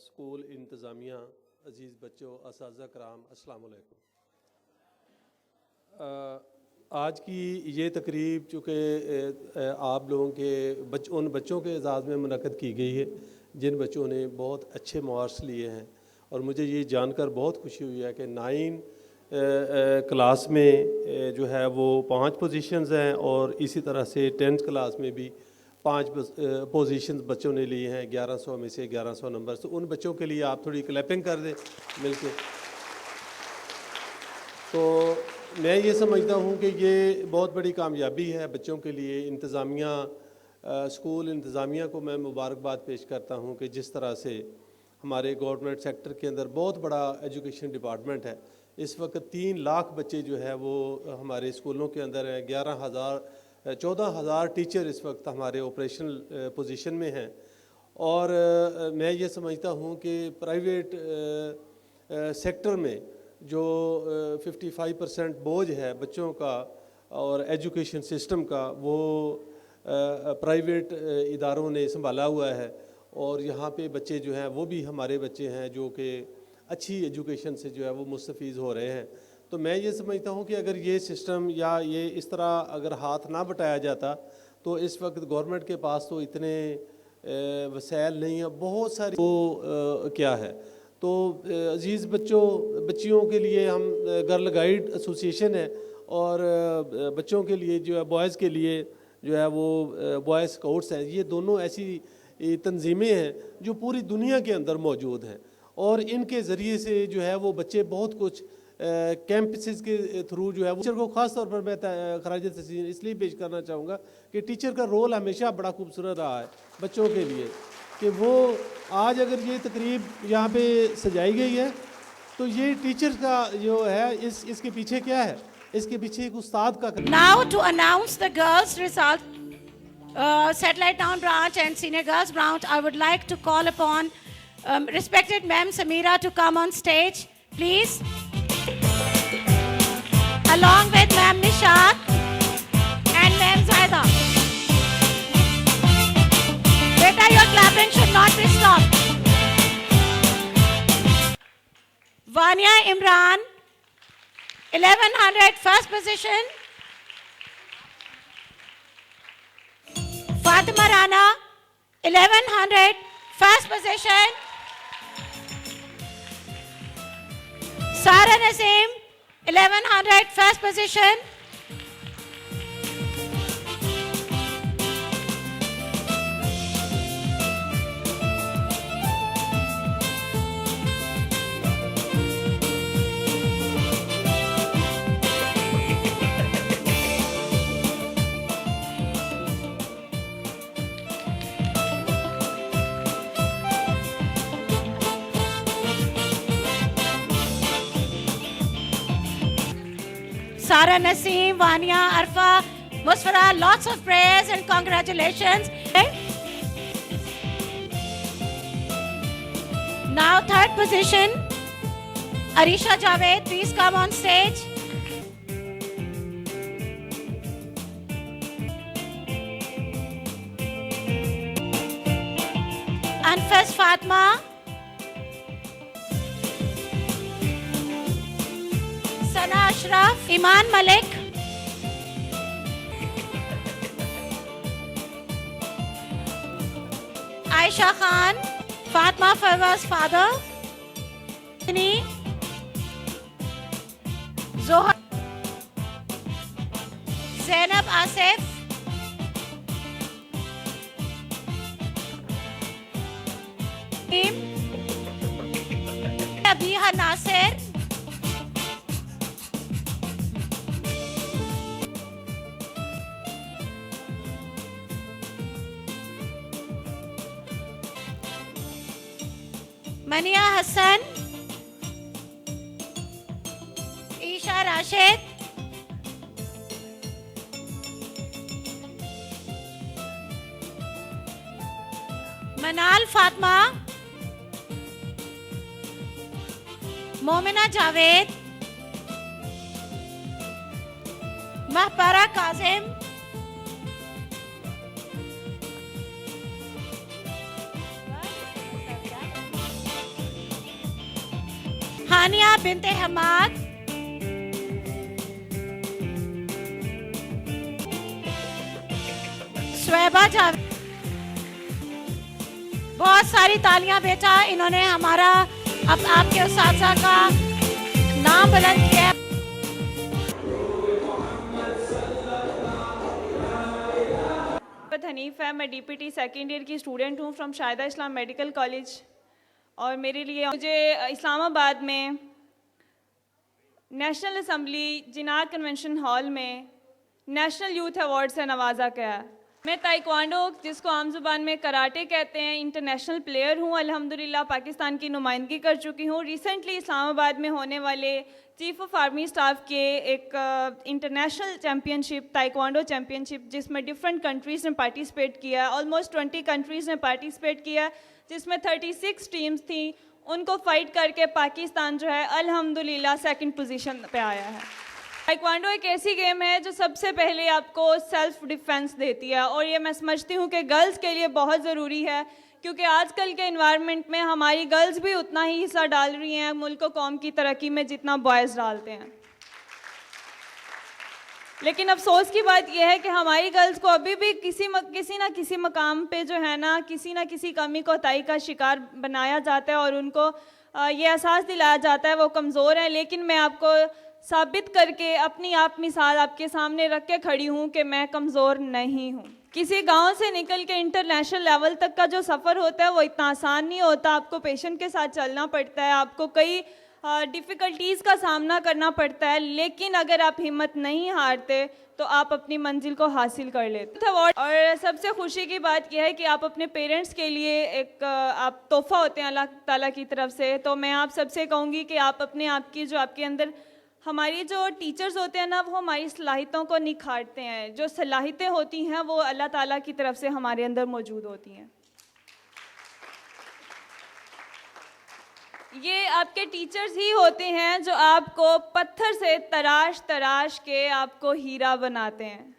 School इंतज़ामिया, अज़ीज़ बच्चों, असातिज़ा कराम, अस्सलाम वालेकुम। आज की ये तकरीब चूँकि आप लोगों के उन बच्चों के एजाज़ में मुनक़्क़द की गई है जिन बच्चों ने बहुत अच्छे मार्क्स लिए हैं, और मुझे ये जानकर बहुत खुशी हुई है कि 9 क्लास में जो है वो 5 पोजीशंस हैं, और इसी तरह से 10th क्लास में भी 5 पोजीशंस बच्चों ने लिए हैं 1100 में से 1100 नंबर। तो उन बच्चों के लिए आप थोड़ी क्लैपिंग कर दें मिलके। तो मैं ये समझता हूँ कि ये बहुत बड़ी कामयाबी है बच्चों के लिए। इंतज़ामिया, स्कूल इंतज़ामिया को मैं मुबारकबाद पेश करता हूँ कि जिस तरह से हमारे गवर्नमेंट सेक्टर के अंदर बहुत बड़ा एजुकेशन डिपार्टमेंट है। इस वक्त 3 लाख बच्चे जो है वो हमारे स्कूलों के अंदर हैं। 14,000 टीचर इस वक्त हमारे ऑपरेशनल पोजीशन में हैं। और मैं ये समझता हूँ कि प्राइवेट सेक्टर में जो 55% बोझ है बच्चों का और एजुकेशन सिस्टम का, वो प्राइवेट इदारों ने संभाला हुआ है, और यहाँ पे बच्चे जो हैं वो भी हमारे बच्चे हैं जो कि अच्छी एजुकेशन से जो है वो मुस्तफ़ीज़ हो रहे हैं। तो मैं ये समझता हूँ कि अगर ये सिस्टम या ये इस तरह अगर हाथ ना बटाया जाता तो इस वक्त गवर्नमेंट के पास तो इतने वसाइल नहीं है, बहुत सारी वो क्या है। तो अज़ीज़ बच्चियों के लिए हम गर्ल गाइड एसोसिएशन है, और बच्चों के लिए जो है बॉयज़ के लिए जो है वो बॉयज़ स्काउट्स हैं। ये दोनों ऐसी तंजीमें हैं जो पूरी दुनिया के अंदर मौजूद हैं, और इनके ज़रिए से जो है वो बच्चे बहुत कुछ कैंपसेस के थ्रू जो है टीचर को ख़ास तौर पर मैं खराज तहसीन इसलिए पेश करना चाहूँगा कि टीचर का रोल हमेशा बड़ा खूबसूरत रहा है बच्चों के लिए। कि वो आज अगर ये तकरीब यहाँ पे सजाई गई है तो ये टीचर का जो है इसके पीछे क्या है, इसके पीछे एक उस्ताद का। Now to announce the girls' result, Satellite Town branch and Senior Girls branch, I would like to call upon respected Ma'am Samira to come on stage, please. Along with Ma'am Nishat and Ma'am Zaida. Beta, your clapping should not be stopped. Vania Imran, 1100 first position. Fatima Rana, 1100 first position. Sara Naseem, 1100 first position. Sara Naseem, Vania, Arfa, Musfara, lots of prayers and congratulations. Now third position, Arisha Javed, please come on stage. Anfas Fatma. Sana Ashraf, Iman Malik, Aisha Khan, Fatma Fawaz's father, जोहर, जैनब आसिफ, अबीहा नासिर, मनिया हसन, ईशा राशिद, मनाल फातिमा, मोमिना जावेद, महपरा काजिम, हानिया बिनते हमाद, स्वेबा जावेद। बहुत सारी तालियां बेटा, इन्होंने हमारा अब आपके उस्ताद का नाम बुलंद किया। हनीफ है, मैं डीपीटी सेकेंड ईयर की स्टूडेंट हूँ from Shahida Islam medical college. और मेरे लिए मुझे इस्लामाबाद में national assembly Jinnah convention hall में नेशनल यूथ अवार्ड से नवाजा गया। मैं ताइक्वांडो, जिसको आम ज़ुबान में कराटे कहते हैं, इंटरनेशनल प्लेयर हूँ। अल्हम्दुलिल्लाह पाकिस्तान की नुमाइंदगी कर चुकी हूँ। रिसेंटली इस्लामाबाद में होने वाले चीफ ऑफ आर्मी स्टाफ के एक इंटरनेशनल चैम्पियनशिप, ताइक्वांडो चैम्पियनशिप, जिसमें डिफरेंट कंट्रीज़ ने पार्टिसिपेट किया, ऑलमोस्ट 20 कंट्रीज़ ने पार्टिसिपेट किया, जिसमें 36 टीम्स थी। उनको फाइट करके पाकिस्तान जो है अल्हम्दुलिल्लाह सेकंड पोजीशन पे आया है। ताइक्वांडो एक ऐसी गेम है जो सबसे पहले आपको सेल्फ डिफेंस देती है, और ये मैं समझती हूँ कि गर्ल्स के लिए बहुत ज़रूरी है, क्योंकि आजकल के इन्वायरमेंट में हमारी गर्ल्स भी उतना ही हिस्सा डाल रही हैं मुल्क और कौम की तरक्की में जितना बॉयज़ डालते हैं। लेकिन अफसोस की बात यह है कि हमारी गर्ल्स को अभी भी किसी ना किसी मकाम पे जो है ना किसी कमी कोताही का शिकार बनाया जाता है, और उनको ये एहसास दिलाया जाता है वो कमज़ोर है। लेकिन मैं आपको साबित करके अपनी आप मिसाल आपके सामने रख के खड़ी हूँ कि मैं कमज़ोर नहीं हूँ। किसी गांव से निकल के इंटरनेशनल लेवल तक का जो सफ़र होता है वो इतना आसान नहीं होता। आपको पेशेंस के साथ चलना पड़ता है, आपको कई डिफ़िकल्टीज़ का सामना करना पड़ता है, लेकिन अगर आप हिम्मत नहीं हारते तो आप अपनी मंजिल को हासिल कर लेते। और सबसे खुशी की बात यह है कि आप अपने पेरेंट्स के लिए एक आप तोहफ़ा होते हैं अल्लाह ताला की तरफ से। तो मैं आप सबसे कहूँगी कि आप अपने आप की जो आपके अंदर हमारी जो टीचर्स होते हैं ना, वो हमारी सलाहियतों को निखारते हैं। जो सलाहियतें होती हैं वो अल्लाह ताला की तरफ से हमारे अंदर मौजूद होती हैं। ये आपके टीचर्स ही होते हैं जो आपको पत्थर से तराश तराश के आपको हीरा बनाते हैं।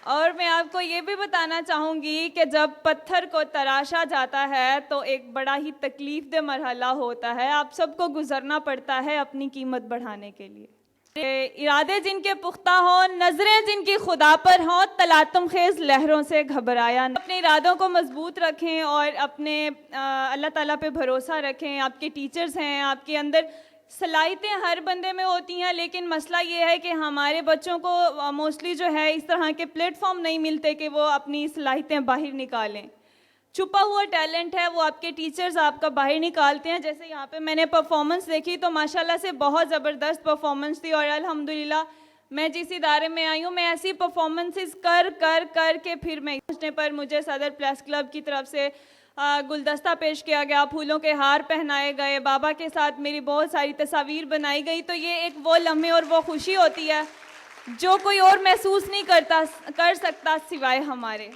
और मैं आपको ये भी बताना चाहूँगी कि जब पत्थर को तराशा जाता है तो एक बड़ा ही तकलीफ़देह मरहला होता है। आप सबको गुजरना पड़ता है अपनी कीमत बढ़ाने के लिए। इरादे जिनके पुख्ता हों, नज़रें जिनकी खुदा पर हों, तलातुम खेज़ लहरों से घबराया। अपने इरादों को मजबूत रखें और अपने अल्लाह ताला पे भरोसा रखें। आपके टीचर्स हैं, आपके अंदर सलाहियतें हर बंदे में होती हैं, लेकिन मसला ये है कि हमारे बच्चों को मोस्टली जो है इस तरह के प्लेटफॉर्म नहीं मिलते कि वो अपनी सलाहियतें बाहर निकालें। छुपा हुआ टैलेंट है वो आपके टीचर्स आपका बाहर निकालते हैं। जैसे यहाँ पे मैंने परफॉर्मेंस देखी तो माशाल्लाह से बहुत ज़बरदस्त परफॉर्मेंस थी, और अल्हम्दुलिल्लाह मैं जिस इदारे में आई हूँ मैं ऐसी परफॉर्मेंसेस कर के फिर मैं पहुँचने पर मुझे सदर प्रेस क्लब की तरफ से गुलदस्ता पेश किया गया, फूलों के हार पहनाए गए, बाबा के साथ मेरी बहुत सारी तस्वीर बनाई गई। तो ये एक वो लम्हे और वो खुशी होती है जो कोई और महसूस नहीं कर सकता सिवाय हमारे।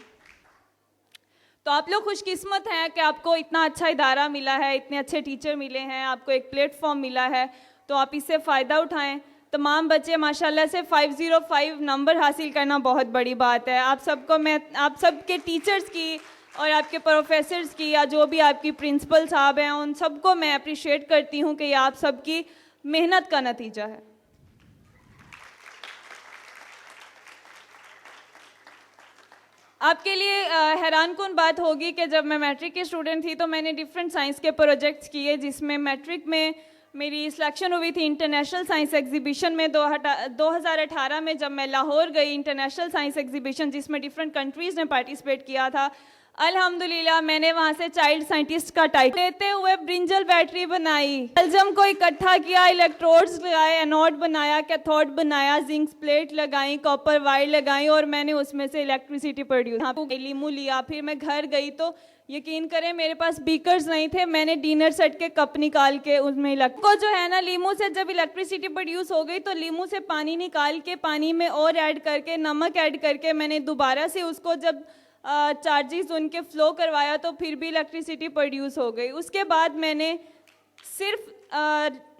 तो आप लोग खुशकिस्मत हैं कि आपको इतना अच्छा इदारा मिला है, इतने अच्छे टीचर मिले हैं, आपको एक प्लेटफॉर्म मिला है, तो आप इससे फ़ायदा उठाएं। तमाम बच्चे माशाल्लाह से 505 नंबर हासिल करना बहुत बड़ी बात है। आप सबको मैं आप सबके टीचर्स की और आपके प्रोफेसर्स की या जो भी आपकी प्रिंसिपल साहब हैं उन सबको मैं अप्रिशिएट करती हूँ कि ये आप सबकी मेहनत का नतीजा है। आपके लिए हैरान कौन बात होगी कि जब मैं मैट्रिक की स्टूडेंट थी तो मैंने डिफरेंट साइंस के प्रोजेक्ट्स किए, जिसमें मैट्रिक में मेरी सिलेक्शन हुई थी इंटरनेशनल साइंस एग्जीबिशन में 2018 में, जब मैं लाहौर गई इंटरनेशनल साइंस एग्जीबिशन जिसमें डिफरेंट कंट्रीज़ ने पार्टिसिपेट किया था। अल्हम्दुलिल्लाह मैंने वहाँ से चाइल्ड साइंटिस्ट का टाइटल लेते हुए ब्रिंजल बैटरी बनाई, एल्जम को इकट्ठा किया, इलेक्ट्रोड्स लगाए, एनोड बनाया, कैथोड बनाया, जिंक प्लेट लगाई, कॉपर वायर लगाई और मैंने उसमें से इलेक्ट्रिसिटी प्रोड्यूस। लीमू लिया, फिर मैं घर गई तो यकीन करें मेरे पास बीकर्स नहीं थे, मैंने डिनर सेट के कप निकाल के उसमें को जो है ना, लीमू से जब इलेक्ट्रिसिटी प्रोड्यूस हो गई तो लीमू से पानी निकाल के पानी में और ऐड करके नमक ऐड करके मैंने दोबारा से उसको जब चार्जेस उनके फ्लो करवाया तो फिर भी इलेक्ट्रिसिटी प्रोड्यूस हो गई। उसके बाद मैंने सिर्फ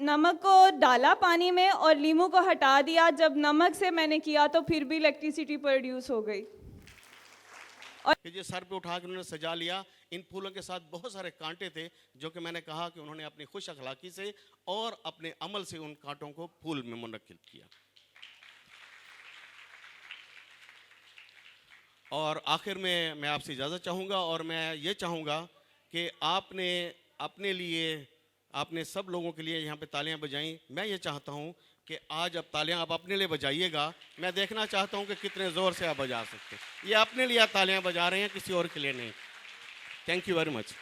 नमक को डाला पानी में और लीमू को हटा दिया, जब नमक से मैंने किया तो फिर भी इलेक्ट्रिसिटी प्रोड्यूस हो गई। कि ये सर पे उठा के उन्होंने सजा लिया। इन फूलों के साथ बहुत सारे कांटे थे जो कि मैंने कहा कि उन्होंने अपनी खुश अखलाकी से और अपने अमल से उन कांटों को फूल में मुनक्किल किया। और आखिर में मैं आपसे इजाज़त चाहूँगा और मैं ये चाहूँगा कि आपने अपने लिए, आपने सब लोगों के लिए यहाँ पे तालियां बजाई। मैं ये चाहता हूँ कि आज अब तालियां आप अपने लिए बजाइएगा। मैं देखना चाहता हूँ कि कितने ज़ोर से आप बजा सकते हैं। ये अपने लिए आप तालियां बजा रहे हैं, किसी और के लिए नहीं। Thank you very much.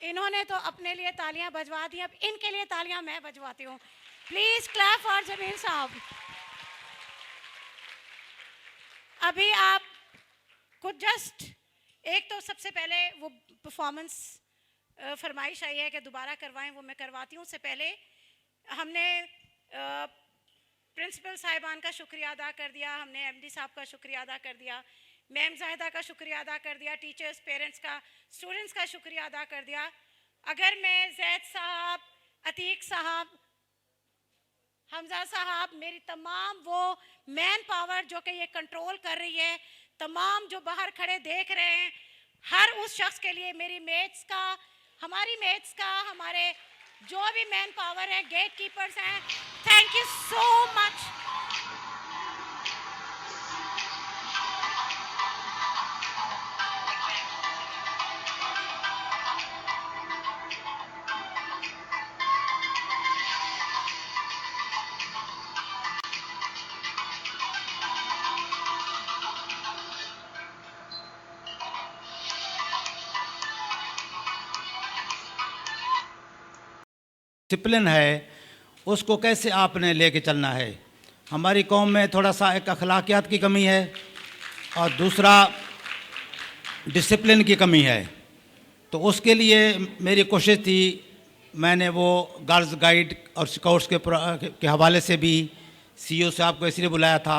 इन्होंने तो अपने लिए तालियां बजवा दी, अब इनके लिए तालियां मैं बजवाती हूँ। प्लीज क्लैप फॉर जमील साहब। अभी आप कुछ जस्ट एक तो सबसे पहले वो परफॉर्मेंस फरमाइश आई है कि दोबारा करवाएं, वो मैं करवाती हूँ। उससे पहले हमने प्रिंसिपल साहिबान का शुक्रिया अदा कर दिया, हमने एमडी साहब का शुक्रिया अदा कर दिया, मैम जाहिदा का शुक्रिया अदा कर दिया, टीचर्स, पेरेंट्स का, स्टूडेंट्स का शुक्रिया अदा कर दिया। अगर मैं जैद साहब, अतीक साहब, हमजा साहब, मेरी तमाम वो मैन पावर जो कि ये कंट्रोल कर रही है, तमाम जो बाहर खड़े देख रहे हैं, हर उस शख्स के लिए, मेरी मेट्स का, हमारी मेट्स का, हमारे जो भी मैन पावर है, गेट कीपर्स हैं, thank you so much. Discipline है उसको कैसे आपने लेके चलना है। हमारी कौम में थोड़ा सा एक अखलाकियात की कमी है और दूसरा डिसिप्लिन की कमी है। तो उसके लिए मेरी कोशिश थी, मैंने वो गर्ल्स गाइड और स्काउट्स के हवाले से भी सीईओ साहब को इसलिए बुलाया था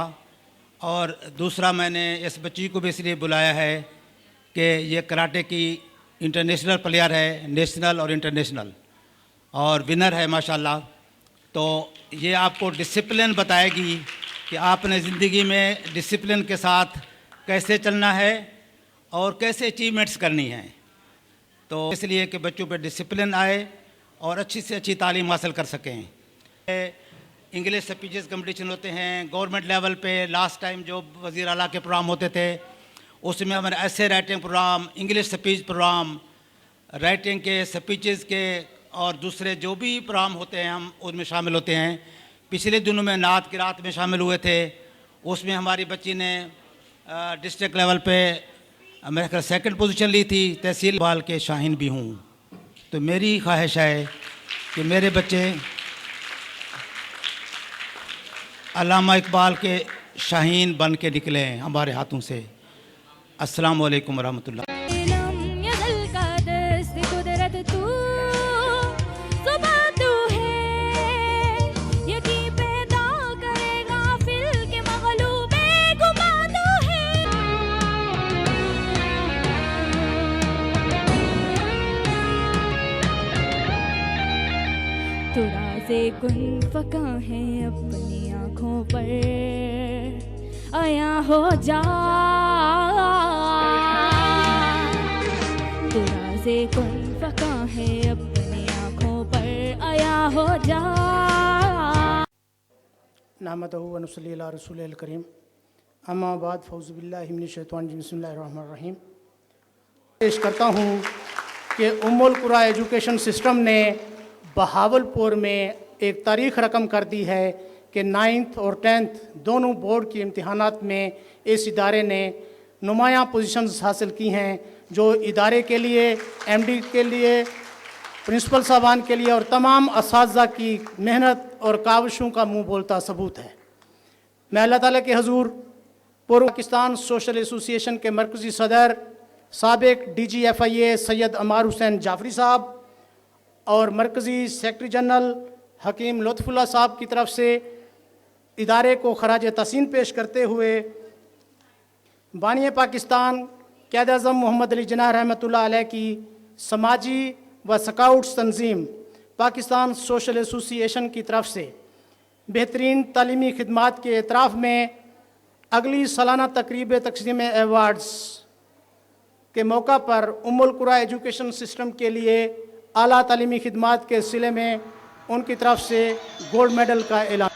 और दूसरा मैंने इस बच्ची को भी इसलिए बुलाया है कि ये कराटे की इंटरनेशनल प्लेयर है, नेशनल और इंटरनेशनल, और विनर है माशाल्लाह। तो ये आपको डिसिप्लिन बताएगी कि आपने ज़िंदगी में डिसिप्लिन के साथ कैसे चलना है और कैसे अचीवमेंट्स करनी है। तो इसलिए कि बच्चों पे डिसिप्लिन आए और अच्छी से अच्छी तालीम हासिल कर सकें। इंग्लिश स्पीचेस कंपटीशन होते हैं गवर्नमेंट लेवल पे। लास्ट टाइम जो वज़ीर आला के प्रोग्राम होते थे उसमें हमारे ऐसे writing program, English speech program, writing के, स्पीचेस के और दूसरे जो भी प्रोग्राम होते हैं हम उनमें शामिल होते हैं। पिछले दिनों में नात की रात में शामिल हुए थे, उसमें हमारी बच्ची ने डिस्ट्रिक्ट लेवल पे मेरे ख्याल सेकंड पोजीशन ली थी। तहसील बाल के शाहीन भी हूँ, तो मेरी ख्वाहिश है कि मेरे बच्चे अल्लामा इकबाल के शाहीन बन के निकलें हमारे हाथों से। अस्सलाम वालेकुम रहमतुल्लाह। कुन फका है अपनी आँखों पर आया हो जा, तुरा से कुन फका है अपनी आँखों पर आया हो जा। नामदहु व नुसल्ली अला रसूलिल करीम। अम्माबाद फ़ौज़ुबिल्लाहिमिनश्शैतानिर्रजीम बिस्मिल्लाहिर्रहमानिर्रहीम। पेश करता हूँ कि उम्मुल कुरा एजुकेशन सिस्टम ने बहावलपुर में एक तारीख़ रकम कर दी है कि 9th और 10th दोनों बोर्ड के इम्तिहानात में इस इदारे ने नुमायाँ पोजीशंस हासिल की हैं, जो इदारे के लिए, एमडी के लिए, प्रिंसिपल साहबान के लिए और तमाम असातिज़ा की मेहनत और काविशों का मुँह बोलता सबूत है। मैं अल्लाह ताला के हजूर पूर्व पाकिस्तान सोशल एसोसिएशन के मरकज़ी सदर साबिक DGFIA सैयद अमार हुसैन जाफरी साहब और मरकज़ी सेक्रेटरी जनरल हकीम लुत्फ़ुल्लाह साहब की तरफ से इदारे को खराज तहसीन पेश करते हुए बानी पाकिस्तान क़ायद आज़म मोहम्मद अली जिन्नाह रहमतुल्लाह अलैह की समाजी व स्काउट्स तंजीम पाकिस्तान सोशल एसोसिएशन की तरफ से बेहतरीन तालीमी खिदमात के एतराफ़ में अगली सालाना तकरीब तकसीम एवार्ड्स के मौका पर उम्मुल कुरा एजुकेशन सिस्टम के लिए आला तालीमी खिदमात के सिले में उनकी तरफ से गोल्ड मेडल का ऐलान।